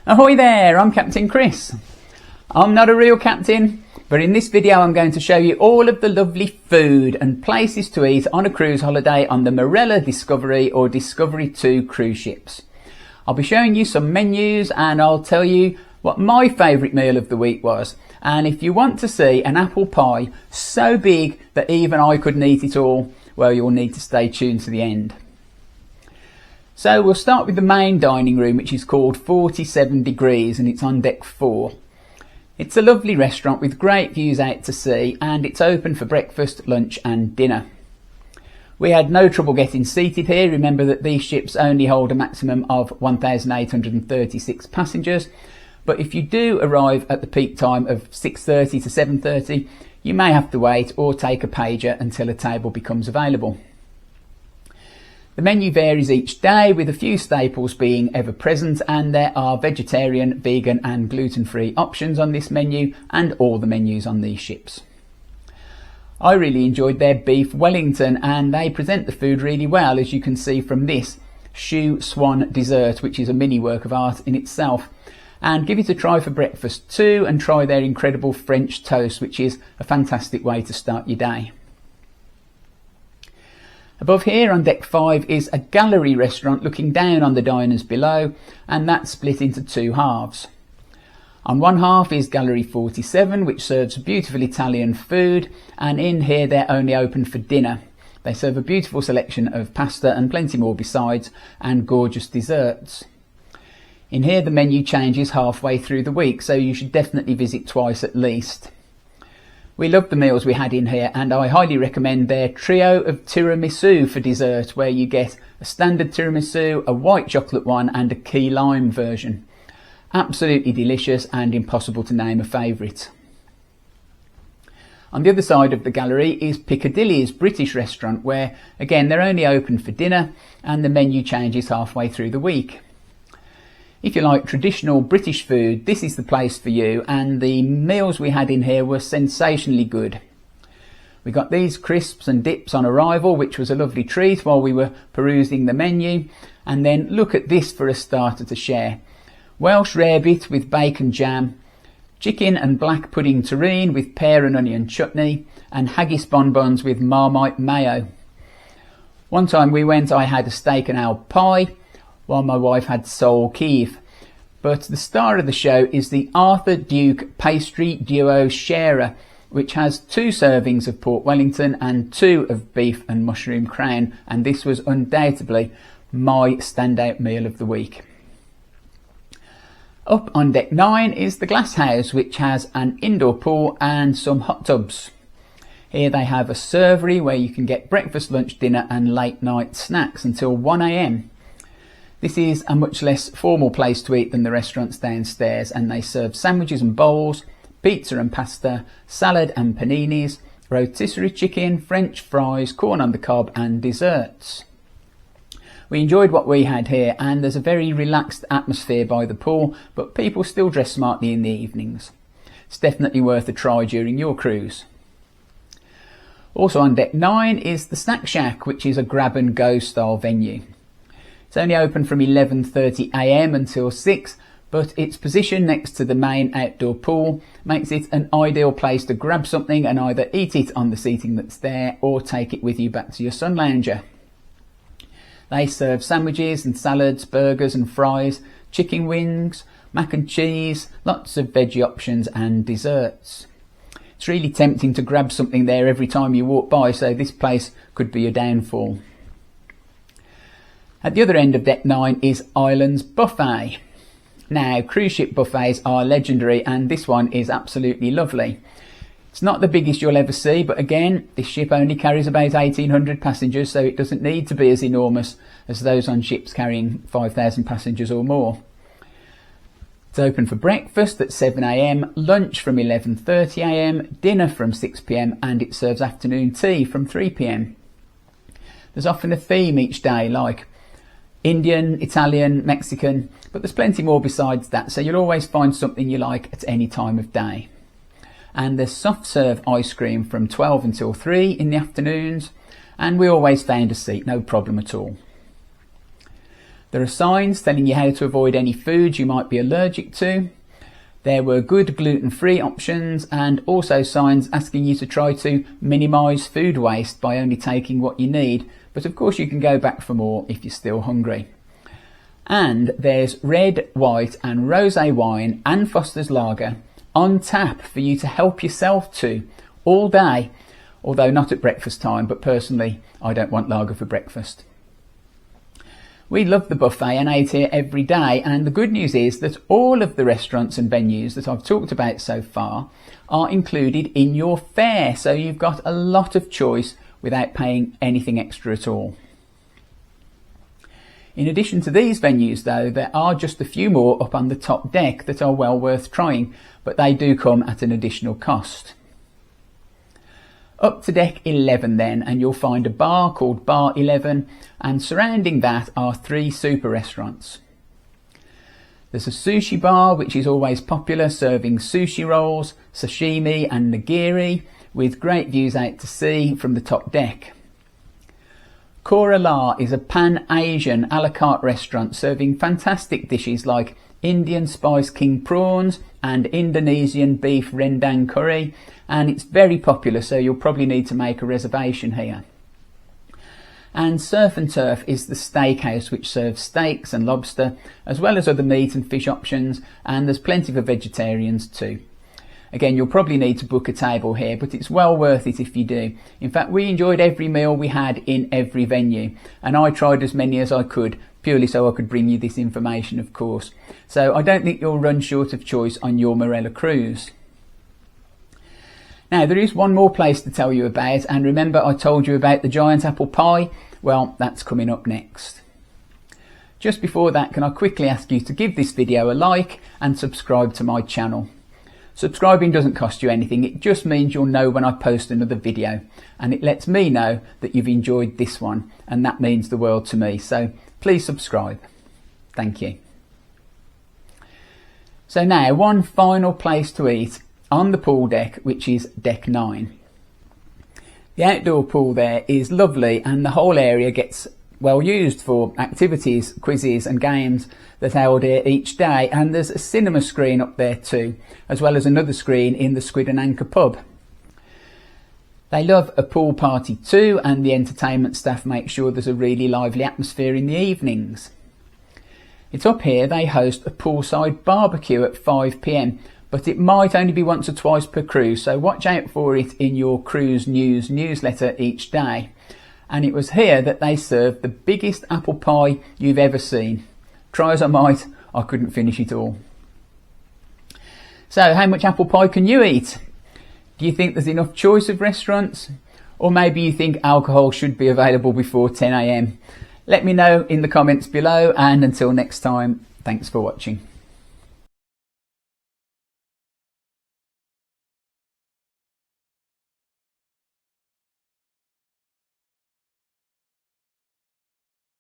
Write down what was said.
Ahoy there, I'm Captain Chris. I'm not a real captain, but in this video I'm going to show you all of the lovely food and places to eat on a cruise holiday on the Marella Discovery or Discovery 2 cruise ships. I'll be showing you some menus and I'll tell you what my favourite meal of the week was. And if you want to see an apple pie so big that even I couldn't eat it all, well, you'll need to stay tuned to the end. So we'll start with the main dining room, which is called 47 Degrees and it's on deck 4. It's a lovely restaurant with great views out to sea and it's open for breakfast, lunch and dinner. We had no trouble getting seated here. Remember that these ships only hold a maximum of 1,836 passengers, but if you do arrive at the peak time of 6:30 to 7:30, you may have to wait or take a pager until a table becomes available. The menu varies each day, with a few staples being ever present, and there are vegetarian, vegan and gluten-free options on this menu and all the menus on these ships. I really enjoyed their beef Wellington and they present the food really well, as you can see from this Shoe Swan dessert, which is a mini work of art in itself. And give it a try for breakfast too, and try their incredible French toast, which is a fantastic way to start your day. Above here on deck 5 is a gallery restaurant looking down on the diners below, and that's split into two halves. On one half is Gallery 47, which serves beautiful Italian food, and in here they're only open for dinner. They serve a beautiful selection of pasta and plenty more besides, and gorgeous desserts. In here the menu changes halfway through the week, so you should definitely visit twice at least. We loved the meals we had in here, and I highly recommend their trio of tiramisu for dessert, where you get a standard tiramisu, a white chocolate one and a key lime version. Absolutely delicious and impossible to name a favourite. On the other side of the gallery is Piccadilly's British restaurant, where again they're only open for dinner and the menu changes halfway through the week. If you like traditional British food, this is the place for you, and the meals we had in here were sensationally good. We got these crisps and dips on arrival, which was a lovely treat while we were perusing the menu, and then look at this for a starter to share. Welsh rarebit with bacon jam, chicken and black pudding terrine with pear and onion chutney, and haggis bonbons with Marmite mayo. One time we went, I had a steak and ale pie, while my wife had sole Kiev. But the star of the show is the Arthur Duke Pastry Duo Sharer, which has 2 servings of pork Wellington and 2 of beef and mushroom crown, and this was undoubtedly my standout meal of the week. Up on deck 9 is the Glass House, which has an indoor pool and some hot tubs. Here they have a servery where you can get breakfast, lunch, dinner and late night snacks until 1 AM. This is a much less formal place to eat than the restaurants downstairs, and they serve sandwiches and bowls, pizza and pasta, salad and paninis, rotisserie chicken, French fries, corn on the cob and desserts. We enjoyed what we had here, and there's a very relaxed atmosphere by the pool, but people still dress smartly in the evenings. It's definitely worth a try during your cruise. Also on deck 9 is the Snack Shack, which is a grab and go style venue. It's only open from 11:30 AM until 6, but its position next to the main outdoor pool makes it an ideal place to grab something and either eat it on the seating that's there or take it with you back to your sun lounger. They serve sandwiches and salads, burgers and fries, chicken wings, mac and cheese, lots of veggie options and desserts. It's really tempting to grab something there every time you walk by, so this place could be a downfall. At the other end of deck 9 is Islands Buffet. Now, cruise ship buffets are legendary and this one is absolutely lovely. It's not the biggest you'll ever see, but again, this ship only carries about 1,800 passengers, so it doesn't need to be as enormous as those on ships carrying 5,000 passengers or more. It's open for breakfast at 7 AM, lunch from 11:30 AM, dinner from 6 PM and it serves afternoon tea from 3 PM. There's often a theme each day, like Indian, Italian, Mexican, but there's plenty more besides that, so you'll always find something you like at any time of day. And there's soft serve ice cream from 12 until 3 in the afternoons, and we always found a seat, no problem at all. There are signs telling you how to avoid any foods you might be allergic to. There were good gluten-free options and also signs asking you to try to minimise food waste by only taking what you need, but of course you can go back for more if you're still hungry. And there's red, white and rosé wine and Foster's Lager on tap for you to help yourself to all day, although not at breakfast time, but personally I don't want lager for breakfast. We love the buffet and ate here every day, and the good news is that all of the restaurants and venues that I've talked about so far are included in your fare, so you've got a lot of choice without paying anything extra at all. In addition to these venues though, there are just a few more up on the top deck that are well worth trying, but they do come at an additional cost. Up to deck 11 then, and you'll find a bar called Bar 11, and surrounding that are 3 super restaurants. There's a sushi bar which is always popular, serving sushi rolls, sashimi and nigiri, with great views out to sea from the top deck. Kora La is a pan-Asian a la carte restaurant serving fantastic dishes like Indian Spice King prawns and Indonesian beef rendang curry, and it's very popular, so you'll probably need to make a reservation here. And Surf and Turf is the steakhouse which serves steaks and lobster as well as other meat and fish options, and there's plenty for vegetarians too. Again, you'll probably need to book a table here, but it's well worth it if you do. In fact, we enjoyed every meal we had in every venue, and I tried as many as I could, purely so I could bring you this information, of course. So I don't think you'll run short of choice on your Marella cruise. Now, there is one more place to tell you about, and remember I told you about the giant apple pie? Well, that's coming up next. Just before that, can I quickly ask you to give this video a like and subscribe to my channel. Subscribing doesn't cost you anything, it just means you'll know when I post another video, and it lets me know that you've enjoyed this one, and that means the world to me, so please subscribe. Thank you. So now, one final place to eat on the pool deck, which is deck 9. The outdoor pool there is lovely, and the whole area gets well used for activities, quizzes and games that are held here each day, and there's a cinema screen up there too, as well as another screen in the Squid and Anchor pub. They love a pool party too, and the entertainment staff make sure there's a really lively atmosphere in the evenings. It's up here they host a poolside barbecue at 5 p.m, but it might only be once or twice per cruise, so watch out for it in your cruise news newsletter each day. And it was here that they served the biggest apple pie you've ever seen. Try as I might, I couldn't finish it all. So how much apple pie can you eat? Do you think there's enough choice of restaurants? Or maybe you think alcohol should be available before 10 a.m? Let me know in the comments below, and until next time, thanks for watching.